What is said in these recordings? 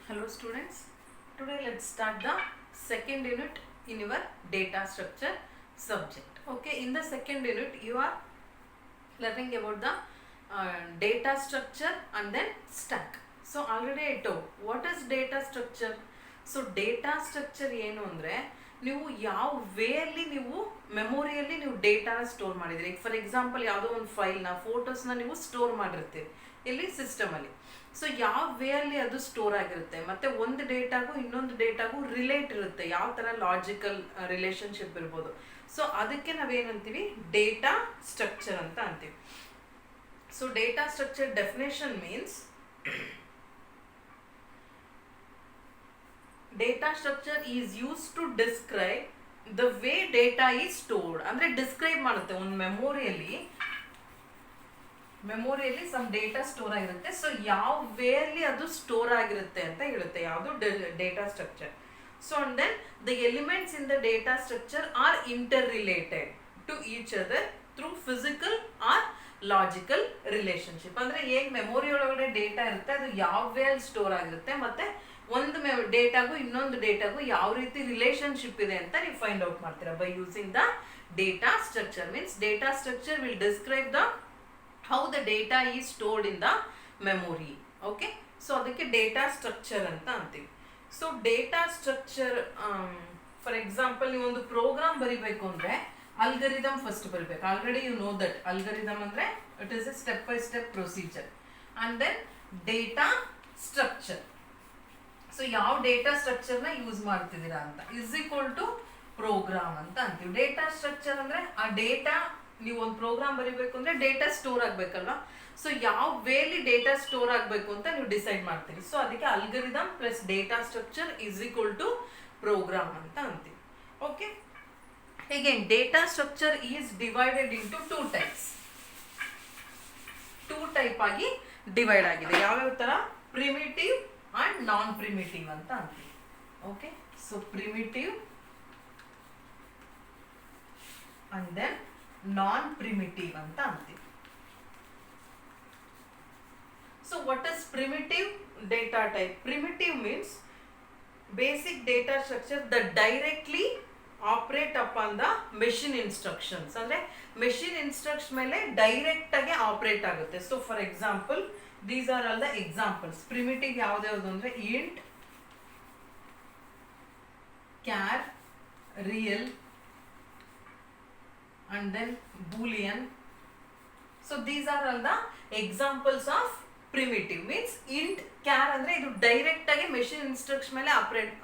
Hello students, today let's start the second unit in your data structure subject. Okay, in the second unit you are learning about the data structure and then stack. So already I told what is data structure. So data structure ಏನು ಅಂದರೆ ನೀವು ಯಾವ ವೇಯಲ್ಲಿ ನೀವು ಮೆಮೊರಿಯಲ್ಲಿ ನೀವು ಡೇಟಾನ store ಮಾಡಿದ್ರಿ. For example ಯಾವುದೋ ಒಂದು ಫೈಲ್ನ ಫೋಟೋಸ್ನ ನೀವು ಸ್ಟೋರ್ ಮಾಡಿರ್ತೀರಿ ಇಲ್ಲಿ ಸಿಸ್ಟಮಲ್ಲಿ. ಸೊ ಯಾವ ವೇಯಲ್ಲಿ ಅದು ಸ್ಟೋರ್ ಆಗಿರುತ್ತೆ ಮತ್ತು ಒಂದು ಡೇಟಾಗೂ ಇನ್ನೊಂದು ಡೇಟಾಗೂ ರಿಲೇಟ್ ಇರುತ್ತೆ, ಯಾವ ಥರ ಲಾಜಿಕಲ್ ರಿಲೇಷನ್ಶಿಪ್ ಇರ್ಬೋದು. ಸೊ ಅದಕ್ಕೆ ನಾವೇನಂತೀವಿ, ಡೇಟಾ ಸ್ಟ್ರಕ್ಚರ್ ಅಂತ ಅಂತೀವಿ. So data structure definition means data structure is used to describe the way data is stored. ಅಂದ್ರೆ ಡಿಸ್ಕ್ರೈಬ್ ಮಾಡುತ್ತೆ ಒಂದು ಮೆಮೊರಿಯಲ್ಲಿ ಸಮ್ ಡೇಟಾ ಸ್ಟೋರ್ ಆಗಿರುತ್ತೆ. ಸೊ ಯಾವ ವೇಯಲ್ಲಿ ಅದು ಸ್ಟೋರ್ ಆಗಿರುತ್ತೆ ಅಂತ ಹೇಳುತ್ತೆ ಯಾವುದು data structure. So and then the elements in the data structure are interrelated to each other through physical or logical relationship. ಅಂದ್ರೆ ಹೇಗೆ ಮೆಮೊರಿ ಒಳಗಡೆ ಡೇಟಾ ಇರುತ್ತೆ ಅದು ಯಾವ ವೇಯಲ್ಲಿ ಸ್ಟೋರ್ ಆಗಿರುತ್ತೆ ಮತ್ತೆ ಒಂದು ಡೇಟಾಗೂ ಇನ್ನೊಂದು ಡೇಟಾಗೂ ಯಾವ ರೀತಿ ರಿಲೇಶನ್ಶಿಪ್ ಇದೆ ಅಂತ ನೀವು ಫೈಂಡ್ ಔಟ್ ಮಾಡ್ತೀರಾ by using the data structure. Means data structure will describe the how the data is stored in the memory. Okay, so ಅದಕ್ಕೆ ಡೇಟಾ ಸ್ಟ್ರಕ್ಚರ್ ಅಂತ ಅಂತೀವಿ. So data structure for example ನೀವು ಒಂದು program ಬರಿಬೇಕು ಅಂದ್ರೆ algorithm first ಬರಬೇಕು. Already you know that algorithm ಅಂದ್ರೆ it is a step by step procedure. And then data structure. So ಯಾವ ಡೇಟಾ ಸ್ಟ್ರಕ್ಚರ್ನ ಯೂಸ್ ಮಾಡ್ತಿದ್ದೀರಾ ಅಂತ ಇಸ್ ಈಕ್ವಲ್ ಟು ಪ್ರೋಗ್ರಾಮ್ ಅಂತ ಅಂತೀವಿ. ಡೇಟಾ ಸ್ಟ್ರಕ್ಚರ್ ಅಂದ್ರೆ ಆ ಡೇಟಾ ನೀವು ಒಂದು ಪ್ರೋಗ್ರಾಮ್ ಬರೀಬೇಕು ಅಂದ್ರೆ ಡೇಟಾ ಸ್ಟೋರ್ ಆಗ್ಬೇಕಲ್ವಾ. ಸೊ ಯಾವ ವೇಲಿ ಡೇಟಾ ಸ್ಟೋರ್ ಆಗಬೇಕು ಅಂತ ನೀವು ಡಿಸೈಡ್ ಮಾಡ್ತೀರಿ. ಸೊ ಅದಕ್ಕೆ algorithm plus data structure is equal to program ಅಂತ ಅಂತೀವಿ. ಓಕೆ, ಹೀಗೆ data structure is divided into two type ಆಗಿ ಡಿವೈಡ್ ಆಗಿದೆ. ಯಾವ್ಯಾವ ತರ? ಪ್ರಿಮಿಟಿವ್ and non-primitive ಅಂತ ಅಂತೀವಿ. Okay, so primitive and then non-primitive ಅಂತ ಅಂತೀವಿ. So what is primitive data type? Primitive means basic data structure that directly operate upon the machine instructions. ಅಂದ್ರೆ machine instructions ಮೇಲೆ ಡೈರೆಕ್ಟ್ ಆಗಿ ಆಪರೇಟ್ ಆಗುತ್ತೆ. So for example these are all the examples. Primitive ಯಾವ್ದು ಅಂದ್ರೆ int, char, real and then boolean. So these are all the examples of primitive. means int, char ಅಂದ್ರೆ ಇದು direct ಆಗಿ machine instruction ಮೇಲೆ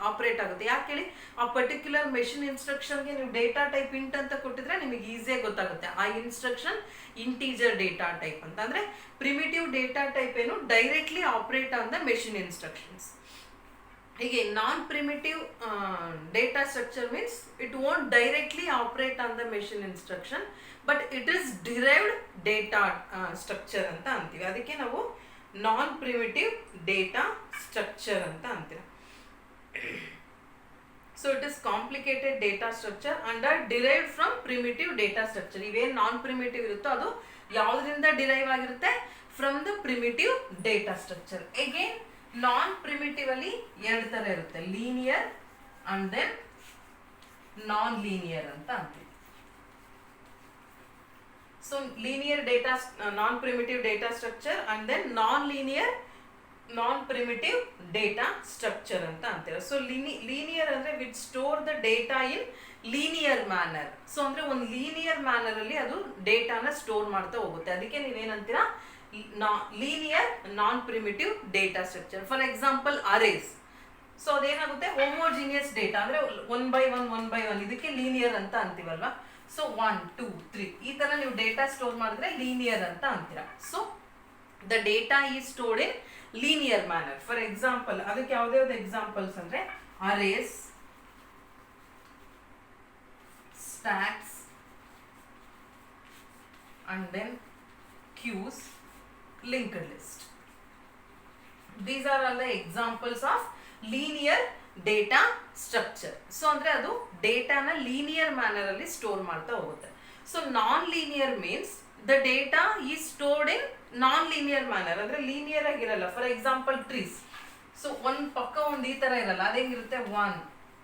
operate ಆಗುತ್ತೆ. ಯಾಕೆ ಹೇಳಿ, ಆ ಪರ್ಟಿಕ್ಯುಲರ್ ಮೆಷಿನ್ ಇನ್ಸ್ಟ್ರಕ್ಷನ್ಗೆ ನೀವು ಡೇಟಾ ಟೈಪ್ ಇಂಟ್ ಅಂತ ಕೊಟ್ಟಿದ್ರೆ ನಿಮಗೆ ಈಸಿಯಾಗಿ ಗೊತ್ತಾಗುತ್ತೆ ಆ ಇನ್ಸ್ಟ್ರಕ್ಷನ್ ಇಂಟೀಜರ್ ಡೇಟಾ ಟೈಪ್ ಅಂತ. ಅಂದ್ರೆ ಪ್ರಿಮಿಟಿವ್ ಡೇಟಾ ಟೈಪ್ ಏನು directly operate on the machine instructions. ಹೀಗೆ non primitive data structure means it won't directly operate on the machine instruction but it is derived data structure ಅಂತ ಅಂತೀವಿ. ಅದಕ್ಕೆ ನಾವು ನಾನ್ primitive data structure ಅಂತ ಅಂತೀವಿ. So it is complicated data structure and are derived from primitive data structure. ಇವೇನು non primitive ಇರುತ್ತೋ ಅದು ಯಾವುದರಿಂದ ಡಿರೈವ್ ಆಗಿರುತ್ತೆ? From the primitive data structure. Again non primitive ಅಲ್ಲಿ ಎರಡು ತರ ಇರುತ್ತೆ, linear and then non linear ಅಂತ ಅಂತೀವಿ. So linear data non primitive data structure and then non linear non primitive data structure ಅಂತ ಅಂತೀರ. ಸೊ ಲೀನಿಯರ್ ಅಂದ್ರೆ which store the data in linear manner. So ಅಂದ್ರೆ ಒಂದು ಲೀನಿಯರ್ ಮ್ಯಾನರ್ ಅಲ್ಲಿ ಅದು ಡೇಟಾನ store ಮಾಡ್ತಾ ಹೋಗುತ್ತೆ. ಅದಕ್ಕೆ ನೀವೇನಂತೀರಾ, linear non primitive data structure. For example arrays. So ಅದೇನಾಗುತ್ತೆ, ಹೋಮೋಜಿನಿಯಸ್ ಡೇಟಾ ಅಂದ್ರೆ ಒನ್ ಬೈ ಒನ್ ಇದಕ್ಕೆ ಲೀನಿಯರ್ ಅಂತ ಅಂತೀವಲ್ವಾ. ಸೊ 1 2 3 ಈ ತರ ನೀವು ಡೇಟಾ ಸ್ಟೋರ್ ಮಾಡಿದ್ರೆ ಲೀನಿಯರ್ ಅಂತ ಅಂತೀರಾ. So the data is stored in linear manner. For example ಅದಕ್ಕೆ ಯಾವ್ದು ಎಕ್ಸಾಂಪಲ್ಸ್ ಅಂದ್ರೆ arrays, stacks and then queues, linked list. These are all the examples of linear data structure. So ಅಂದ್ರೆ ಅದು ಡೇಟಾನ linear manner ಅಲ್ಲಿ store ಮಾಡ್ತಾ ಹೋಗುತ್ತೆ. So non linear means the data is stored in non linear manner. ಅಂದ್ರೆ linear ಆಗಿರಲ್ಲ. For example trees so ಒಂದು ಪಕ್ಕ ಒಂದು ಈ ತರ ಇರಲ್ಲ, ಅದೇಂಗಿರುತ್ತೆ 1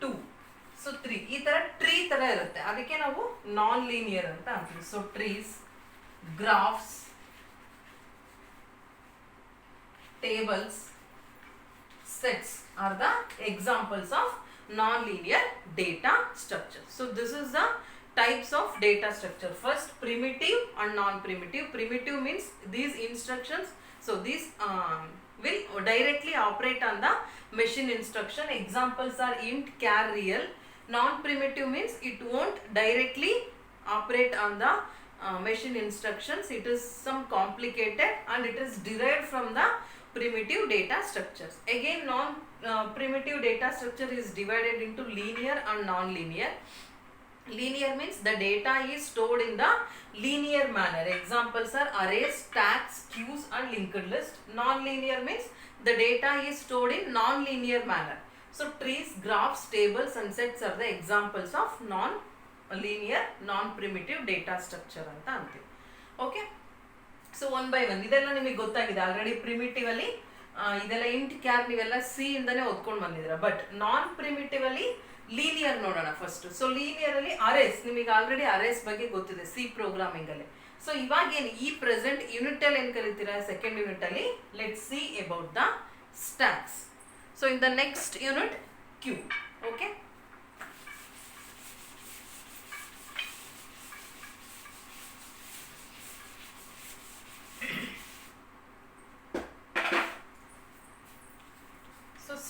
2 ಸೊ 3 ಈ ತರ ಟ್ರೀ ತರ ಇರುತ್ತೆ, ಅದಕ್ಕೆ ನಾವು ನಾನ್ ಲೀನಿಯರ್ ಅಂತ ಅಂತೀವಿ. So trees, graphs, tables, sets are the examples of non-linear data structure. So this is the types of data structure. First, primitive and non-primitive. Primitive means these instructions, so these will directly operate on the machine instruction. Examples are int, char, real. Non-primitive means it won't directly operate on the machine instructions. It is some complicated and it is derived from the primitive data structures. Again, primitive data structure is divided into linear and non-linear. Linear means the data is stored in the linear manner. Examples are arrays, stacks, queues and linked list. Non-linear means the data is stored in non-linear manner. So trees, graphs, tables and sets are the examples of non-linear, non-primitive data structure anta anತೀವಿ. Okay. So 1 by 1 ಇದೆಲ್ಲ ನಿಮಗೆ ಗೊತ್ತಾಗಿದೆ already. Primitive ಅಲ್ಲಿ ಇದೆಲ್ಲ int, char ನೀವೆಲ್ಲ C ಇಂದಾನೆ ಓದ್ಕೊಂಡು ಬಂದಿದ್ದೀರಾ. But non primitive ಅಲ್ಲಿ ಲೀನಿಯರ್ ನೋಡೋಣ ಫಸ್ಟ್. ಸೊ ಲೀನಿಯರ್ ಅಲ್ಲಿ ಅರೇಸ್, ನಿಮಗೆ ಆಲ್ರೆಡಿ ಅರೇಸ್ ಬಗ್ಗೆ ಗೊತ್ತಿದೆ ಸಿ ಪ್ರೋಗ್ರಾಮಿಂಗ್ ಅಲ್ಲಿ. ಸೊ ಇವಾಗ ಏನು ಈ ಪ್ರೆಸೆಂಟ್ ಯೂನಿಟ್ ಅಲ್ಲಿ ಏನು ಕಲಿತೀರಾ, ಸೆಕೆಂಡ್ ಯೂನಿಟ್ ಅಲ್ಲಿ let see about the stacks. So in the next unit queue. Okay,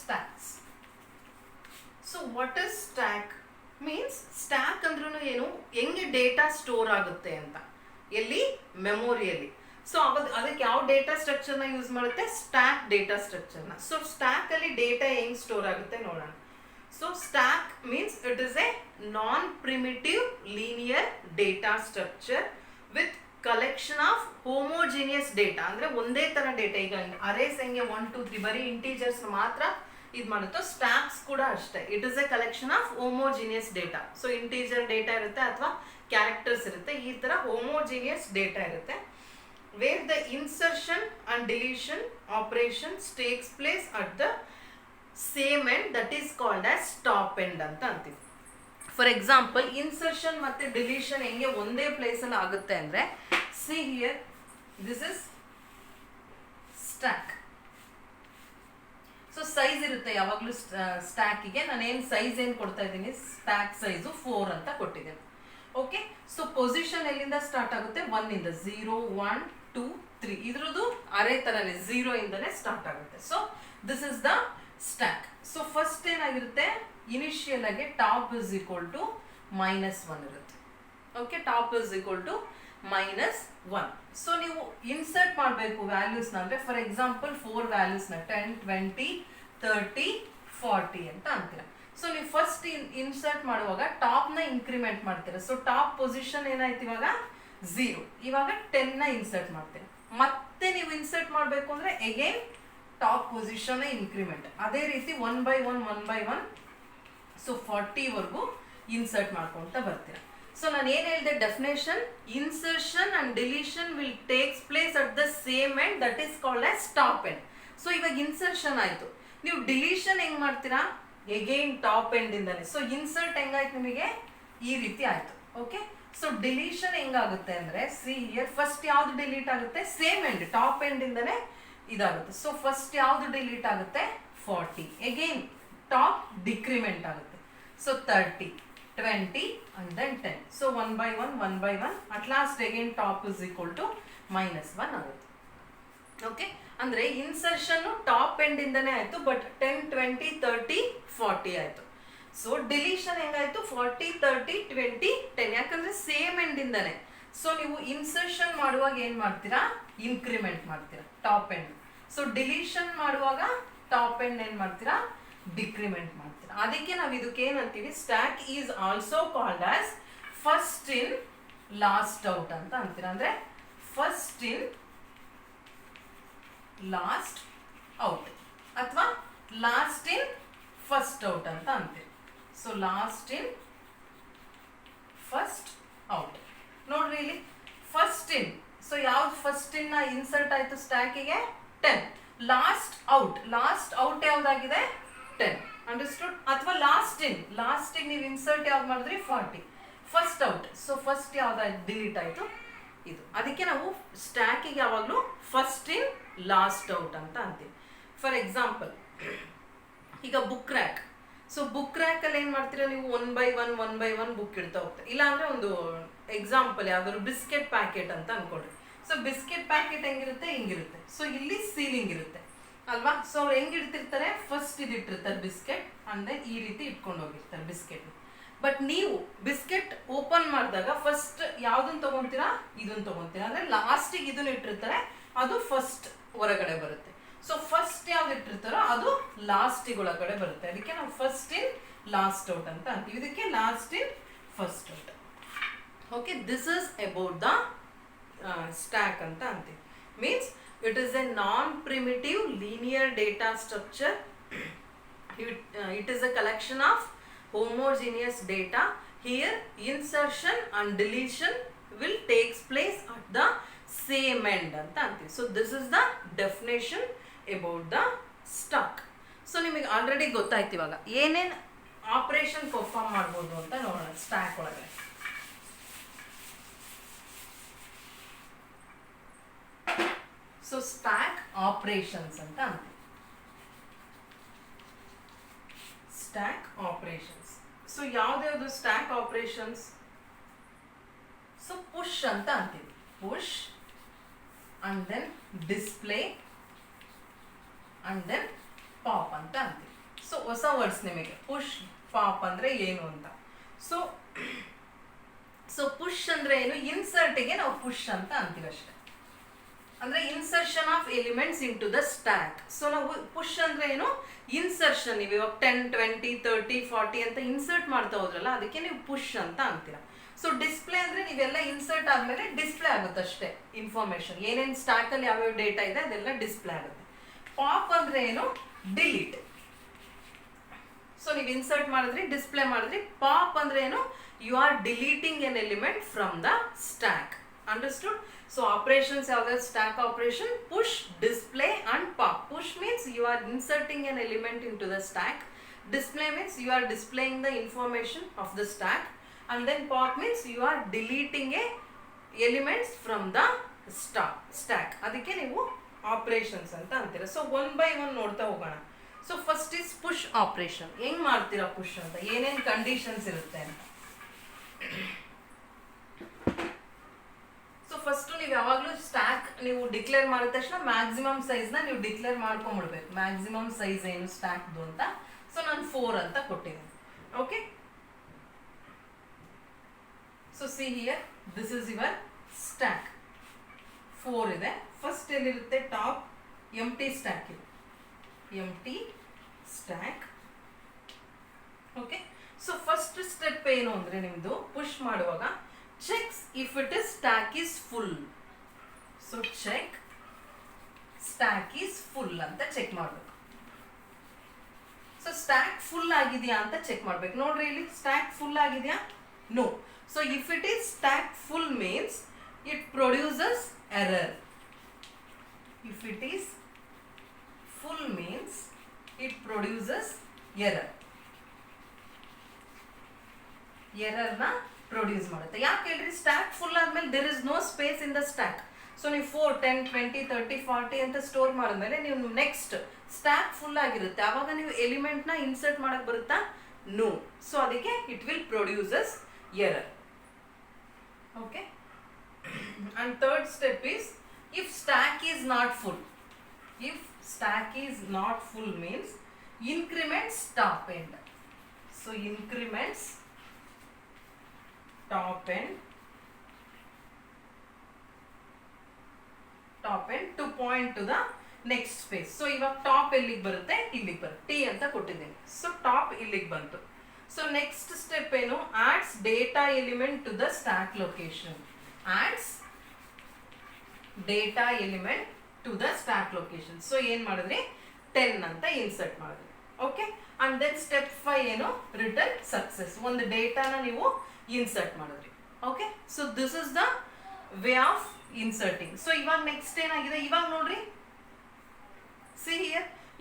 stacks. So what is stack means? Stack ಅಂದ್ರೂ ಏನು, ಹೆಂಗೆ ಡೇಟಾ ಸ್ಟೋರ್ ಆಗುತ್ತೆ ಅಂತ, ಎಲ್ಲಿ, ಮೆಮೊರಿಯಲ್ಲಿ. ಸೊ ಅದಕ್ಕೆ ಯಾವ ಡೇಟಾ ಸ್ಟ್ರಕ್ಚರ್ನ ಯೂಸ್ ಮಾಡುತ್ತೆ, ಸ್ಟ್ಯಾಕ್ ಡೇಟಾ ಸ್ಟ್ರಕ್ಚರ್ನ. ಸೊ ಸ್ಟ್ಯಾಕ್ ಅಲ್ಲಿ ಡೇಟಾ ಹೆಂಗ್ ಸ್ಟೋರ್ ಆಗುತ್ತೆ ನೋಡೋಣ. So stack means it is A non primitive linear data structure with collection of homogeneous data. ಅಂದ್ರೆ ಒಂದೇ ತರ ಡೇಟಾ. ಈಗ ಅರೇಸ್ ಹೆಂಗೆ 1 2 3 ಬರೀ ಇಂಟೀಜರ್ಸ್ ಮಾತ್ರ ಇದು ಮಾಡುತ್ತೋ, ಸ್ಟ್ಯಾಕ್ಸ್ ಕೂಡ ಅಷ್ಟೇ. It is a collection of homogeneous data. So integer data ಇರುತ್ತೆ ಅಥವಾ ಕ್ಯಾರೆಕ್ಟರ್ಸ್ ಇರುತ್ತೆ, ಈ ತರ ಹೋಮೋಜಿನಿಯಸ್ ಡೇಟಾ ಇರುತ್ತೆ. Where the insertion and deletion operations takes place at the same end, that is called as top end ಅಂತ ಅಂತೀವಿ. For example, insertion ಮತ್ತೆ deletion ಹೆಂಗೆ ಒಂದೇ ಪ್ಲೇಸ್ ಅಲ್ಲಿ ಆಗುತ್ತೆ ಅಂದ್ರೆ, see here this is stack. So size ಇರುತ್ತೆ ಯಾವಾಗಲೂ ಸ್ಟ್ಯಾಕಿಗೆ. ನಾನೇನು ಸೈಜ್ ಏನು ಕೊಡ್ತಾ ಇದ್ದೀನಿ, ಸ್ಟ್ಯಾಕ್ ಸೈಜು 4 ಅಂತ ಕೊಟ್ಟಿದ್ದೇನೆ. ಓಕೆ, ಸೊ ಪೊಸಿಷನ್ ಎಲ್ಲಿಂದ ಸ್ಟಾರ್ಟ್ ಆಗುತ್ತೆ, 1 ಇಂದ 0 1 2 3. ಇದ್ರದ್ದು ಅರೇ ತರನೇ 0 ಇಂದನೇ ಸ್ಟಾರ್ಟ್ ಆಗುತ್ತೆ. So this is the stack. So first ಏನಾಗಿರುತ್ತೆ, ಇನಿಷಿಯಲ್ ಆಗಿ ಟಾಪ್ ಇಸ್ ಈಕ್ವಲ್ ಟು -1 ಇರುತ್ತೆ. Okay, top is equal to -1. So ನೀವು ಇನ್ಸರ್ಟ್ ಮಾಡಬೇಕು ವ್ಯಾಲ್ಯೂಸ್ನ. ಅಂದರೆ ಫಾರ್ ಎಕ್ಸಾಂಪಲ್ 4 ವ್ಯಾಲ್ಯೂಸ್ನ 10 20 30 40 ಅಂತ ಅಂತೀರ. ಸೊ ನೀವು ಫಸ್ಟ್ ಇನ್ಸರ್ಟ್ ಮಾಡುವಾಗ ಟಾಪ್ನ ಇನ್ಕ್ರಿಮೆಂಟ್ ಮಾಡ್ತೀರಾ. ಸೊ ಟಾಪ್ ಪೊಸಿಷನ್ ಏನಾಯ್ತು ಇವಾಗ 0. ಇವಾಗ 10ನ ಇನ್ಸರ್ಟ್ ಮಾಡ್ತೀರಾ. ಮತ್ತೆ ನೀವು ಇನ್ಸರ್ಟ್ ಮಾಡಬೇಕು ಅಂದರೆ ಎಗೇನ್ ಟಾಪ್ ಪೊಸಿಷನ್ ಇನ್ಕ್ರಿಮೆಂಟ್. ಅದೇ ರೀತಿ 1 by 1 ಸೊ 40 ವರೆಗೂ ಇನ್ಸರ್ಟ್ ಮಾಡ್ಕೊಂತ ಬರ್ತೀರಾ. ಸೊ ನಾನು ಏನು ಹೇಳಿದೆ definition, insertion and deletion will takes place at the same end, that is called as top end. So ಇವಾಗ ಇನ್ಸರ್ಷನ್ ಆಯಿತು, ನೀವು ಡಿಲೀಷನ್ ಹೆಂಗ್ ಮಾಡ್ತೀರಾ, ಎಗೈನ್ ಟಾಪ್ ಎಂಡ್ ಇಂದಾನೆ. ಸೊ ಇನ್ಸರ್ಟ್ ಹೆಂಗಾಯ್ತು ನಿಮಗೆ ಈ ರೀತಿ ಆಯ್ತು. ಓಕೆ, ಸೊ ಡಿಲೀಷನ್ ಹೆಂಗಾಗುತ್ತೆ ಅಂದ್ರೆ, ಸಿ ಹಿಯರ್ ಫಸ್ಟ್ ಯಾವ್ದು ಡಿಲೀಟ್ ಆಗುತ್ತೆ, ಸೇಮ್ ಎಂಡ್ ಟಾಪ್ ಎಂಡ್ ಇಂದಾನೆ ಇದಾಗುತ್ತೆ. ಸೊ ಫಸ್ಟ್ ಯಾವ್ದು ಡಿಲೀಟ್ ಆಗುತ್ತೆ, 40. ಎಗೈನ್ ಟಾಪ್ ಡಿಕ್ರಿಮೆಂಟ್ ಆಗುತ್ತೆ. So 30 20 and then 10. So 1 by 1 at last again top is equal to -1 ಆಗುತ್ತೆ. ಓಕೆ, ಅಂದ್ರೆ ಇನ್ಸರ್ಷನ್ ಟಾಪ್ ಎಂಡ್ ಇಂದನೇ ಆಯ್ತು, ಬಟ್ 10 20 30 40 ಆಯ್ತು. ಸೊ ಡಿಲೀಷನ್ ಹೆಂಗಾಯ್ತು, 40 30 20 10, ಯಾಕಂದ್ರೆ ಸೇಮ್ ಎಂಡ್ ಇಂದಾನೆ. ಸೊ ನೀವು ಇನ್ಸರ್ಷನ್ ಮಾಡುವಾಗ ಏನ್ ಮಾಡ್ತೀರಾ, ಇನ್ಕ್ರಿಮೆಂಟ್ ಮಾಡ್ತೀರಾ ಟಾಪ್ ಎಂಡ್. ಸೊ ಡಿಲೀಷನ್ ಮಾಡುವಾಗ ಟಾಪ್ ಎಂಡ್ ಏನ್ ಮಾಡ್ತೀರಾ, ಡಿಕ್ರಿಮೆಂಟ್ ಮಾಡ್ತೀರಾ. ಅದಕ್ಕೆ ನಾವು ಇದಕ್ಕೆ ಏನಂತೀವಿ, stack is also called as first in last out ಅಂತ ಅಂತೀರಾ. ಅಂದ್ರೆ ಫಸ್ಟ್ ಇನ್ ಲಾಸ್ಟ್ ಔಟ್ ಅಥವಾ ಲಾಸ್ಟ್ ಇನ್ ಫಸ್ಟ್ ಔಟ್ ಅಂತ ಅಂತೀವಿ. So lost in first out. ನೋಡ್ರಿ ಇಲ್ಲಿ ಫಸ್ಟ್ ಇನ್. ಸೊ ಯಾವ್ದು ಫಸ್ಟ್ ಇನ್ ಇನ್ಸರ್ಟ್ ಆಯ್ತು ಸ್ಟ್ಯಾಕಿಗೆ, 10. ಲಾಸ್ಟ್ ಔಟ್ ಯಾವ್ದಾಗಿದೆ 10, ಅಂಡರ್ಸ್ಟುಡ್. ಅಥವಾ ಲಾಸ್ಟ್ ಇನ್ ನೀವು ಇನ್ಸರ್ಟ್ ಯಾವ್ದು ಮಾಡಿದ್ರಿ 40, ಫಸ್ಟ್ ಔಟ್. ಸೊ ಫಸ್ಟ್ ಯಾವ್ದಾಯ್ತು ಡಿಲೀಟ್ ಆಯ್ತು ಇದು. ಅದಕ್ಕೆ ನಾವು ಸ್ಟ್ಯಾಕಿಗೆ ಯಾವಾಗಲೂ ಫಸ್ಟ್ ಇನ್ ಲಾಸ್ಟ್ ಔಟ್ ಅಂತ ಅಂತೀವಿ. ಫಾರ್ ಎಕ್ಸಾಂಪಲ್ ಈಗ book rack. So book rack ಅಲ್ಲಿ ಏನ್ ಮಾಡ್ತೀರಾ ನೀವು ಒನ್ ಬೈ ಒನ್ ಬುಕ್ ಇಡ್ತಾ ಹೋಗ್ತಾರೆ. ಇಲ್ಲಾಂದ್ರೆ ಒಂದು ಎಕ್ಸಾಂಪಲ್ ಯಾವ್ದಾದ್ರು ಬಿಸ್ಕೆಟ್ ಪ್ಯಾಕೆಟ್ ಅಂತ ಅನ್ಕೊಳ್ರಿ. ಸೊ ಬಿಸ್ಕೆಟ್ ಪ್ಯಾಕೆಟ್ ಹೆಂಗಿರುತ್ತೆ ಹಿಂಗಿರುತ್ತೆ. ಸೊ ಇಲ್ಲಿ ಸೀಲಿಂಗ್ ಇರುತ್ತೆ ಅಲ್ವಾ. ಸೊ ಅವ್ರು ಹೆಂಗ್ ಇಡ್ತಿರ್ತಾರೆ, ಫಸ್ಟ್ ಇದು ಇಟ್ಟಿರ್ತಾರೆ ಬಿಸ್ಕೆಟ್, ಅಂದ್ರೆ ಈ ರೀತಿ ಇಟ್ಕೊಂಡು ಹೋಗಿರ್ತಾರೆ ಬಿಸ್ಕೆಟ್. ಬಟ್ ನೀವು ಬಿಸ್ಕೆಟ್ ಓಪನ್ ಮಾಡಿದಾಗ ಫಸ್ಟ್ ಯಾವ್ದನ್ನ ತಗೊಂತೀರಾ, ಇದನ್ನ ತಗೊಂತೀರಾ. ಅಂದ್ರೆ ಲಾಸ್ಟಿಗೆ ಇದನ್ನ ಇಟ್ಟಿರ್ತಾರೆ, ಅದು ಫಸ್ಟ್ ಹೊರಗಡೆ ಬರುತ್ತೆ. ಸೊ ಫಸ್ಟ್ ಯಾವ್ದು ಇಟ್ಟಿರ್ತಾರೋ ಅದು ಲಾಸ್ಟಿಗೆ ಒಳಗಡೆ ಬರುತ್ತೆ. ಅದಕ್ಕೆ ನಾವು ಫಸ್ಟ್ ಇನ್ ಲಾಸ್ಟ್ ಔಟ್ ಅಂತ ಅಂತೀವಿ. ಇದಕ್ಕೆ lost in first out. Okay, this is about the stack ಅಂತ ಅಂತೀವಿ. Means it is A non primitive linear data structure. It is a collection of homogeneous data. Here insertion and deletion will takes place at the same end ಅಂತ ಅಂತೀವಿ. So this is the definition about the stack. So ನಿಮಗೆ already ಗೊತ್ತಾಯ್ತು ಇವಾಗ ಏನೇನು operation perform ಮಾಡ್ಬೋದು ಅಂತ ನೋಡೋಣ stack ಒಳಗಡೆ. ಸೊ ಸ್ಟ್ಯಾಕ್ ಆಪರೇಷನ್ಸ್ ಅಂತ ಅಂತೀವಿ. Stack operations. ಸೊ ಯಾವ್ದು ಸ್ಟ್ಯಾಕ್ ಆಪರೇಷನ್ಸ್? ಸೊ ಪುಷ್ ಅಂತ ಅಂತೀವಿ. Push and then display and then pop ಅಂತ ಅಂತೀವಿ. ಸೊ ಹೊಸ ವರ್ಡ್ಸ್ ನಿಮಗೆ, ಪುಷ್ ಪಾಪ್ ಅಂದ್ರೆ ಏನು ಅಂತ. ಸೊ ಪುಷ್ ಅಂದ್ರೆ ಏನು, ಇನ್ಸರ್ಟಿಗೆ ನಾವು ಪುಷ್ ಅಂತ ಅಂತೀವಿ ಅಷ್ಟೇ. ಅಂದ್ರೆ insertion of elements into the stack. So ನಾವು ಪುಷ್ ಅಂದ್ರೆ ಏನು, ಇನ್ಸರ್ಷನ್. ನೀವು ಇವಾಗ 10, 20, 30, 40 ಅಂತ ಇನ್ಸರ್ಟ್ ಮಾಡ್ತಾ ಹೋದ್ರಲ್ಲ, ಅದಕ್ಕೆ ನೀವು ಪುಷ್ ಅಂತ ಅಂತೀರಾ. ಸೊ ಡಿಸ್ಪ್ಲೇ ಅಂದ್ರೆ ನೀವೆಲ್ಲ ಇನ್ಸರ್ಟ್ ಆದ್ಮೇಲೆ ಡಿಸ್ಪ್ಲೇ ಆಗುತ್ತೆ ಅಷ್ಟೇ ಇನ್ಫಾರ್ಮೇಶನ್. ಏನೇನು ಸ್ಟ್ಯಾಕ್ ಅಲ್ಲಿ ಯಾವ್ಯಾವ ಡೇಟಾ ಇದೆ ಅದೆಲ್ಲ ಡಿಸ್ಪ್ಲೇ ಆಗುತ್ತೆ. ಪಾಪ್ ಅಂದ್ರೆ ಏನು, ಡಿಲೀಟ್. ಸೊ ನೀವು ಇನ್ಸರ್ಟ್ ಮಾಡಿದ್ರಿ, ಡಿಸ್ಪ್ಲೇ ಮಾಡಿದ್ರಿ. ಪಾಪ್ ಅಂದ್ರೆ ಏನು, you are deleting an element from the stack. Understood. So operations ಯಾವ್ದಾದ್ರು stack operation, push, display and pop. Push means you are inserting an element into the stack. Display means you are displaying the information of the stack, and then pop means you are deleting a elements from the stack. ಅದಕ್ಕೆ ನೀವು operations ಅಂತ ಅಂತೀರಾ. So one by one ನೋಡ್ತಾ ಹೋಗೋಣ. So first is push operation. ಹೆಂಗ್ ಮಾಡ್ತೀರಾ push ಅಂತ, ಏನೇನು ಕಂಡೀಷನ್ಸ್ ಇರುತ್ತೆ ಅಂತ. ಸೊ ಫಸ್ಟ್ ನೀವು ಯಾವಾಗಲೂ ಸ್ಟ್ಯಾಕ್ ನೀವು ಡಿಕ್ಲೇರ್ ಮಾಡಿದ ತಕ್ಷಣ ಮ್ಯಾಕ್ಸಿಮಮ್ ಸೈಜ್ನ ನೀವು ಡಿಕ್ಲೇರ್ ಮಾಡ್ಕೊಂಡ್ಬಿಡ್ಬೇಕು. ಮ್ಯಾಕ್ಸಿಮಮ್ ಸೈಜ್ ಏನು ಸ್ಟ್ಯಾಕ್ದು ಅಂತ. ಸೊ ನಾನು 4 ಅಂತ ಕೊಟ್ಟಿದ್ದೀನಿ. Okay, so see here, this is your stack. 4 ಇದೆ. ಫಸ್ಟ್ ಎಲ್ಲಿರುತ್ತೆ, ಟಾಪ್ ಎಂಟಿ ಸ್ಟ್ಯಾಕ್ ಇದೆ, empty stack. Okay, so first step ಏನು ಅಂದ್ರೆ ನಿಮ್ದು ಪುಷ್ ಮಾಡುವಾಗ checks if it is stack is full. So check stack is full ಅಂತ check ಮಾಡಬೇಕು. So stack full ಆಗಿದೆಯಾ ಅಂತ ಚೆಕ್ ಮಾಡ್ಬೇಕು. ನೋಡ್ರಿ ಇಲ್ಲಿ ಸ್ಟ್ಯಾಕ್ ಫುಲ್ ಆಗಿದೆಯಾ, no. So if it is stack full means it produces error. If it is full means it produces error. ಎರರ್ನ produce ಮಾಡುತ್ತೆ. ಯಾಕೆ ಹೇಳ್ರಿ, ಸ್ಟ್ಯಾಕ್ ಫುಲ್ ಆದ್ಮೇಲೆ there is no space in the stack. So ನೀವು 4, 10, 20, 30, 40 ಅಂತ store ಮಾಡಿದ್ಮೇಲೆ ನೀವು next stack full ಆಗಿರುತ್ತೆ. ಆವಾಗ ನೀವು ಎಲಿಮೆಂಟ್ನ ಇನ್ಸರ್ಟ್ ಮಾಡಕ್ ಬರುತ್ತಾ, ನೋ. ಸೊ ಅದಕ್ಕೆ it will produces error. Okay, and third step is if stack is not full. If stack is not full means increments top end. So increments top end to point to the next space. So ಇವಾಗ top ಎಲ್ಲಿಗೆ ಬರುತ್ತೆ, ಇಲ್ಲಿಗೆ ಬರುತ್ತೆ. T ಅಂತ ಕೊಟ್ಟಿದ್ದೀನಿ. So top ಇಲ್ಲಿಗೆ ಬಂತು. So next step ಏನು, adds data element to the stack location. adds data element to the stack location. So ಏನ್ ಮಾಡಿದ್ರಿ, 10 ಅಂತ ಇನ್ಸರ್ಟ್ ಮಾಡಿದ್ರಿ. ಓಕೆ, ಅಂಡ್ ದೆನ್ ಸ್ಟೆಪ್ 5 ಏನು, ರಿಟರ್ನ್ ಸಕ್ಸಸ್. ಒಂದು ಡೇಟಾನ ನೀವು ಇನ್ಸರ್ಟ್ ಮಾಡಿದ್ರಿ. Okay, so this is the way of inserting. So ಇವಾಗ next ಏನಾಗಿದೆ, ಇವಾಗ ನೋಡ್ರಿ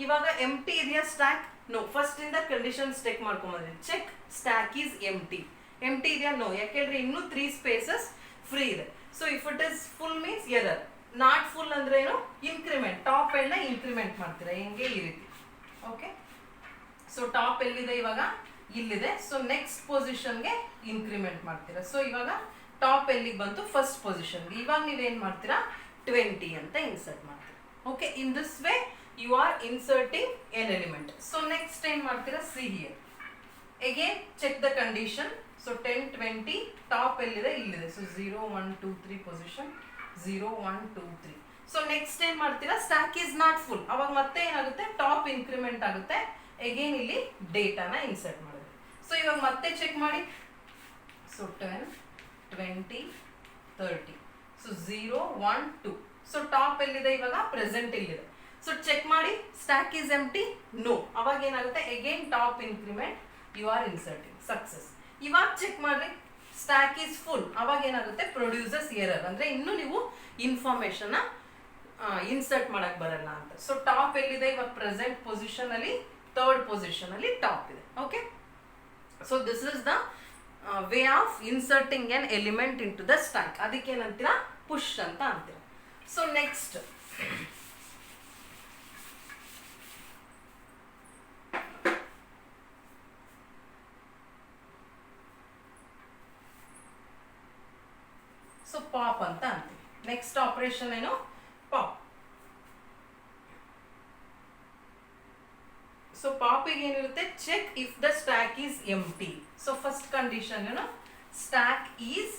ಇವಾಗ ಎಂಟಿ ಇದೆಯಾ ಸ್ಟ್ಯಾಕ್? ನೋ. ಫಸ್ಟ್ ಇಂದ ಕಂಡೀಷನ್ಸ್ ಚೆಕ್ ಮಾಡ್ಕೊಂಬಂದ್ರೆ check stack is empty. Empty ಇದೆಯಾ? ನೋ. ಯಾಕೆಂದ್ರೆ ಇನ್ನೂ 3 ಸ್ಪೇಸಸ್ ಫ್ರೀ ಇದೆ. So if it is full means error. Not full ಅಂದ್ರೆ ಏನು? ಇನ್ಕ್ರಿಮೆಂಟ್. ಟಾಪ್ ಎಂಡ್ ನ ಇನ್ಕ್ರಿಮೆಂಟ್ ಮಾಡ್ತೀರಾ ಹೆಂಗೆ ಈ ರೀತಿ. ಓಕೆ, ಸೊ ಟಾಪ್ ಎಲ್ಲಿದೆ ಇವಾಗ? ಇಲ್ಲಿದೆ. ಸೊ ನೆಕ್ಸ್ಟ್ ಪೊಸಿಷನ್ಗೆ ಇನ್ಕ್ರಿಮೆಂಟ್ ಮಾಡ್ತೀರಾ. ಸೊ ಇವಾಗ ಟಾಪ್ ಎಲ್ಲಿಗೆ ಬಂತು? ಫಸ್ಟ್ ಪೊಸಿಷನ್ಗೆ. ಇವಾಗ ನೀವೇನ್ ಮಾಡ್ತೀರಾ? 20 ಅಂತ ಇನ್ಸರ್ಟ್ ಮಾಡ್ತೀರಾ. Okay, in this way you are inserting an element. So next ಏನ್ ಮಾಡ್ತೀರಾ? See here again check the condition. So 10 20 top ಎಲ್ಲಿದೆ? ಇಲ್ಲಿದೆ. So 0 1 2 3 position 0 1 2 3. ಸೊ ನೆಕ್ಸ್ಟ್ ಏನ್ ಮಾಡ್ತೀರಾ? Stack is not full. ಅವಾಗ ಮತ್ತೆ ಏನಾಗುತ್ತೆ? ಟಾಪ್ ಇನ್ಕ್ರಿಮೆಂಟ್ ಆಗುತ್ತೆ. ಅಗೇನ್ ಇಲ್ಲಿ ಡೇಟಾನ ಇನ್ಸರ್ಟ್ ಮಾಡಿದ್ರೆ. ಸೊ ಇವಾಗ ಮತ್ತೆ ಚೆಕ್ ಮಾಡಿ. ಸೊ 10 20 30. ಸೊ 0 1 2. ಸೊ ಟಾಪ್ ಎಲ್ಲಿದೆ ಇವಾಗ? ಪ್ರೆಸೆಂಟ್ ಇಲ್ಲಿದೆ. ಸೊ ಚೆಕ್ ಮಾಡಿ. Stack is empty? ನೋ. ಅವಾಗ ಏನಾಗುತ್ತೆ? Again top increment you are inserting. Success. ಇವಾಗ ಚೆಕ್ ಮಾಡ್ರಿ. Stack is full. ಅವಾಗ ಏನಾಗುತ್ತೆ? Produces error. ಅಂದ್ರೆ ಇನ್ನು ನೀವು ಇನ್ಫಾರ್ಮೇಶನ್ ಇನ್ಸರ್ಟ್ ಮಾಡಕ್ ಬರಲ್ಲ ಅಂತ. ಸೊ ಟಾಪ್ ಎಲ್ಲಿದೆ ಇವಾಗ? ಪ್ರೆಸೆಂಟ್ ಪೊಸಿಷನ್ ಅಲ್ಲಿ ಥರ್ಡ್ ಪೊಸಿಷನ್ ಅಲ್ಲಿ ಟಾಪ್ ಇದೆ. Okay, so this is the way of inserting an element into the stack. ಅದಕ್ಕೆ ಏನಂತೀರಾ? ಪುಷ್ ಅಂತ ಅಂತೀರಾ. ಸೊ ನೆಕ್ಸ್ಟ್ ಸೊ ಪಾಪ್ ಅಂತ ಅಂತೀವಿ. ನೆಕ್ಸ್ಟ್ ಆಪರೇಷನ್ ಏನು? ಪಾಪ್. ಸೊ ಪಾಪಿಗೆ ಏನಿರುತ್ತೆ? Check if the stack is empty. So first condition ಏನು? ಸ್ಟ್ಯಾಕ್ ಈಸ್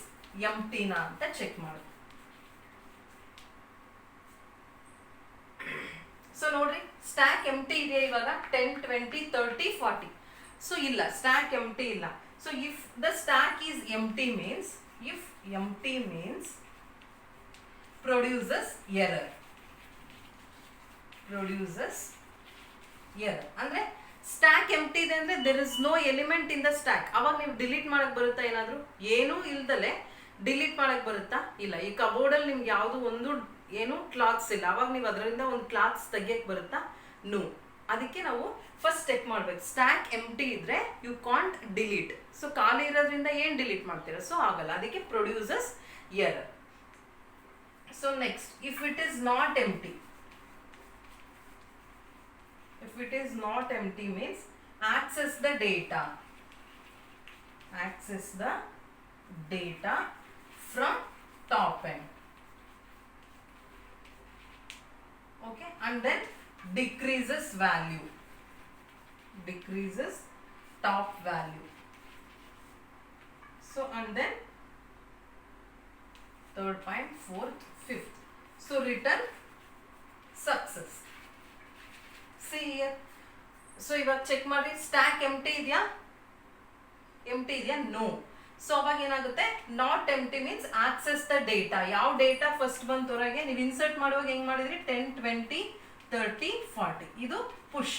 ಎಂಟಿನಾ ಅಂತ ಚೆಕ್ ಮಾಡಿ. ಸೊ ನೋಡ್ರಿ, ಸ್ಟ್ಯಾಕ್ ಎಂಟಿ ಇದೆಯಾ ಇವಾಗ? 10 20 30 40. ಸೊ ಇಲ್ಲ, ಸ್ಟ್ಯಾಕ್ ಎಂಟಿ ಇಲ್ಲ. So if the stack is empty means, if empty means produces error. Produces error ಅಂದ್ರೆ ಸ್ಟ್ಯಾಕ್ ಎಂಟಿ ಇದೆ ಅಂದ್ರೆ there is no element in the stack. ಅವಾಗ ನೀವು ಡಿಲೀಟ್ ಮಾಡಕ್ ಬರುತ್ತಾ? ಏನಾದ್ರು ಏನೂ ಇಲ್ದಲೆ ಡಿಲೀಟ್ ಮಾಡಕ್ ಬರುತ್ತಾ? ಇಲ್ಲ. ಈ ಕಬೋರ್ಡ್ ಅಲ್ಲಿ ನಿಮ್ಗೆ ಯಾವ್ದು ಒಂದು ಏನು ಕ್ಲಾತ್ಸ್ ಇಲ್ಲ. ಅವಾಗ ನೀವು ಅದರಿಂದ ಒಂದು ಕ್ಲಾತ್ಸ್ ತೆಗಿಯಕ್ ಬರುತ್ತಾ? ನೋ. ಅದಕ್ಕೆ ನಾವು ಫಸ್ಟ್ ಚೆಕ್ ಮಾಡ್ಬೇಕು. ಸ್ಟ್ಯಾಕ್ ಎಂಟಿ ಇದ್ರೆ ಯು ಕಾಂಟ್ ಡಿಲೀಟ್. ಸೊ ಖಾಲಿ ಇರೋದ್ರಿಂದ ಏನ್ ಡಿಲೀಟ್ ಮಾಡ್ತೀರಾ? ಸೊ ಆಗಲ್ಲ. ಅದಕ್ಕೆ produces error. So next, if it is not empty. If it is not empty means access the data. Access the data from top end. Okay, and then decreases value. Decreases top value. So and then third point, fourth, fifth. So return success. See here. So ಇವಾಗ check ಮಾಡಿ. Stack empty ಇದೆಯಾ? Empty ಇದೆಯಾ? No. So ಅವಾಗ ಏನಾಗುತ್ತೆ? Not empty means access the data. ಯಾವ data first ಬಂತು ಹೊರಗೆ? ನೀವು ಇನ್ಸರ್ಟ್ ಮಾಡುವಾಗ ಹೆಂಗ್ ಮಾಡಿದ್ರಿ? 10 20 30 40. ಇದು ಪುಷ್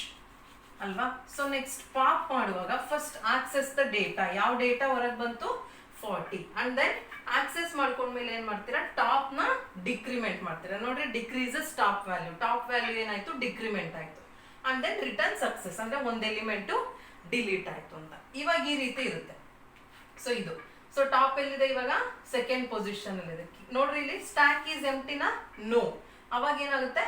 ಅಲ್ವಾ? ಸೊ ನೆಕ್ಸ್ಟ್ ಪಾಪ್ ಮಾಡುವಾಗ ಫಸ್ಟ್ ಆಕ್ಸೆಸ್ ದ ಡೇಟಾ. ಯಾವ ಡೇಟಾ ಹೊರಗೆ ಬಂತು? 40. ಅಂಡ್ ದೆನ್ ಆಕ್ಸೆಸ್ ಮಾಡ್ಕೊಂಡ್ಮೇಲೆ ಏನ್ ಮಾಡ್ತೀರಾ? ಟಾಪ್ ನ ಡಿಕ್ರಿಮೆಂಟ್ ಮಾಡ್ತೀರಾ. ನೋಡ್ರಿ, decreases top value. Top value ಏನಾಯ್ತು? ಡಿಕ್ರಿಮೆಂಟ್ ಆಯ್ತು. ಅಂಡ್ ದೆನ್ ರಿಟರ್ನ್ ಸಕ್ಸಸ್ ಅಂದ್ರೆ ಒಂದ್ ಎಲಿಮೆಂಟ್ ಡಿಲೀಟ್ ಆಯ್ತು ಅಂತ. ಇವಾಗ ಈ ರೀತಿ ಇರುತ್ತೆ. ಸೊ ಇದು. ಸೊ ಟಾಪ್ ಎಲ್ಲಿದೆ ಇವಾಗ? ಸೆಕೆಂಡ್ ಪೊಸಿಷನ್ ಅಲ್ಲಿ ಇದೆ. ನೋಡ್ರಿ, ಇಲ್ಲಿ ಸ್ಟ್ಯಾಕ್ ಈಸ್ ಎಂಟಿನಾ? ನೋ. ಅವಾಗ ಏನಾಗುತ್ತೆ?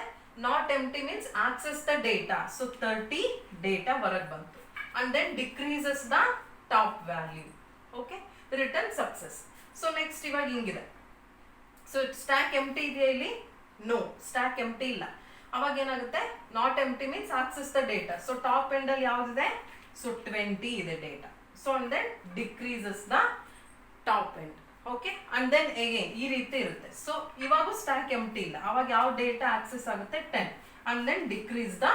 Not empty means access the data. So 30 data ಹೊರಗೆ ಬಂತು. And then decreases the top value. Okay, return success. So next ಇವಾಗ ಹಿಂಗಿದೆ. ಸೊ ಸ್ಟ್ಯಾಕ್ ಎಂಟಿ ಇದೆಯಾ ಇಲ್ಲಿ? ನೋ, ಸ್ಟ್ಯಾಕ್ ಎಂಟಿ ಇಲ್ಲ. ಅವಾಗ ಏನಾಗುತ್ತೆ? Not empty means access the data. So top end ಅಲ್ಲಿ ಯಾವ್ದಿದೆ? ಸೊ 20 ಇದೆ data. So and then decreases the top end. Okay, and then again ಈ ರೀತಿ ಇರುತ್ತೆ. ಸೊ ಇವಾಗ ಸ್ಟ್ಯಾಕ್ ಎಂಟಿ ಇಲ್ಲ. ಅವಾಗ ಯಾವ ಡೇಟಾ ಆಕ್ಸೆಸ್ ಆಗುತ್ತೆ? 10. And then decrease the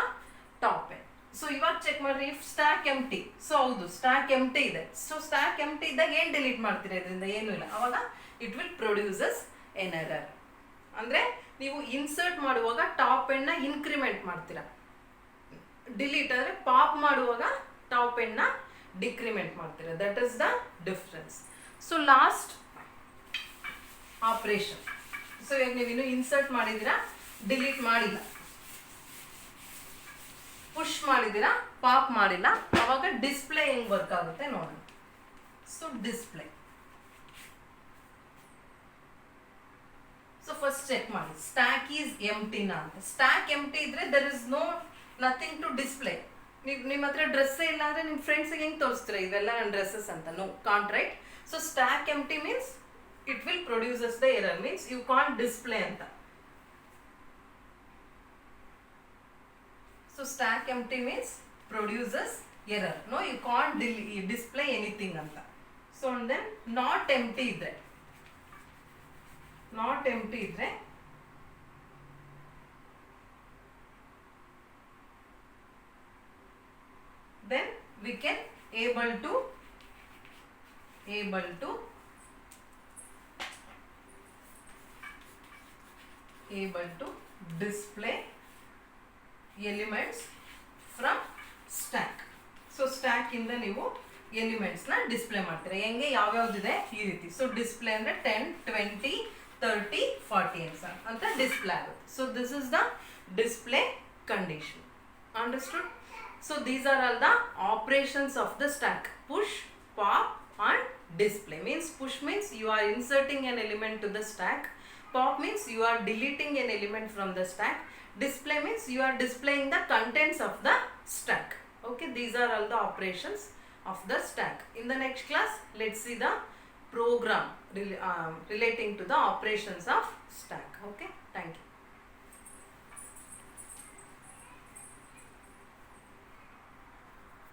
top end. So ಇವಾಗ ಚೆಕ್ ಮಾಡ್ರಿ. If stack empty. ಸೊ ಹೌದು, ಸ್ಟ್ಯಾಕ್ ಎಂಟಿ ಇದೆ. ಸೊ ಸ್ಟ್ಯಾಕ್ ಎಂಟಿ ಇದ್ದಾಗ ಏನ್ ಡಿಲೀಟ್ ಮಾಡ್ತೀರಾ? ಇದರಿಂದ ಏನೂ ಇಲ್ಲ. ಅವಾಗ it will produces N error. ಅಂದ್ರೆ ನೀವು ಇನ್ಸರ್ಟ್ ಮಾಡುವಾಗ ಟಾಪ್ ಎಂಡ್ ನ ಇನ್ಕ್ರಿಮೆಂಟ್ ಮಾಡ್ತೀರಾ. ಡಿಲೀಟ್ ಅಂದ್ರೆ ಪಾಪ್ ಮಾಡುವಾಗ ಟಾಪ್ ಎಂಡ್ ನ ಡಿಕ್ರಿಮೆಂಟ್ ಮಾಡ್ತೀರಾ. That is the difference. So last operation. So ಇವಾಗ ನೀವು ಇನ್ನು ಇನ್ಸರ್ಟ್ ಮಾಡಿದಿರಾ, ಡಿಲೀಟ್ ಮಾಡಿಲ್ಲ. ಮಾಡಿದ್ದೀರಾ, ಪಾಪ್ ಮಾಡಿಲ್ಲ, ಅವಾಗ ಡಿಸ್ಪ್ಲೇ ಹೆಂಗ್ ವರ್ಕ್ ಆಗುತ್ತೆ ನೋಡೋಣ. So display, so first check ಮಾಡಿ ಸ್ಟ್ಯಾಕ್ ಈಸ್ ಎಂಟಿನಾ ಅಂತ. ಸ್ಟ್ಯಾಕ್ ಎಂಟಿ ಇದ್ರೆ there is no nothing to display. ನಿಮ್ಮ ಹತ್ರ ಡ್ರೆಸ್ಸೇ ಇಲ್ಲ ಅಂದ್ರೆ ನಿಮ್ಮ ಫ್ರೆಂಡ್ಸ್ಗೆ ಹೆಂಗೆ ತೋರಿಸ್ತೀರಾ ಇವೆಲ್ಲ ನನ್ನ ಡ್ರೆಸ್ಸಸ್ ಅಂತ? No, can't write. So stack empty means it will produces the error, means you can't display ಅಂತ. So stack empty means produces error, no you can't display anything ಅಂತ. ಸೊ ದೆನ್ ನಾಟ್ ಎಂಟಿ ಇದ್ರೆ, not empty ಇದ್ರೆ then we can able to display elements from stack. So stack ಇಂದ ನೀವು elements ನ display ಮಾಡ್ತೀರಾ. ಹೆಂಗೆ ಯಾವ್ಯಾವ್ದಿದೆ ಈ ರೀತಿ. ಸೊ ಡಿಸ್ಪ್ಲೇ ಅಂದ್ರೆ 10, 20, 30, 40 ಅಂತ ಡಿಸ್ಪ್ಲೇ ಆಗುತ್ತೆ. So this is the display condition. Understood? So these are all the operations of the stack: push, pop and display. Means push means you are inserting an element to the stack. Pop means you are deleting an element from the stack. Display means you are displaying the contents of the stack. Okay, these are all the operations of the stack. In the next class, let's see the program relating to the operations of stack. Okay, thank you.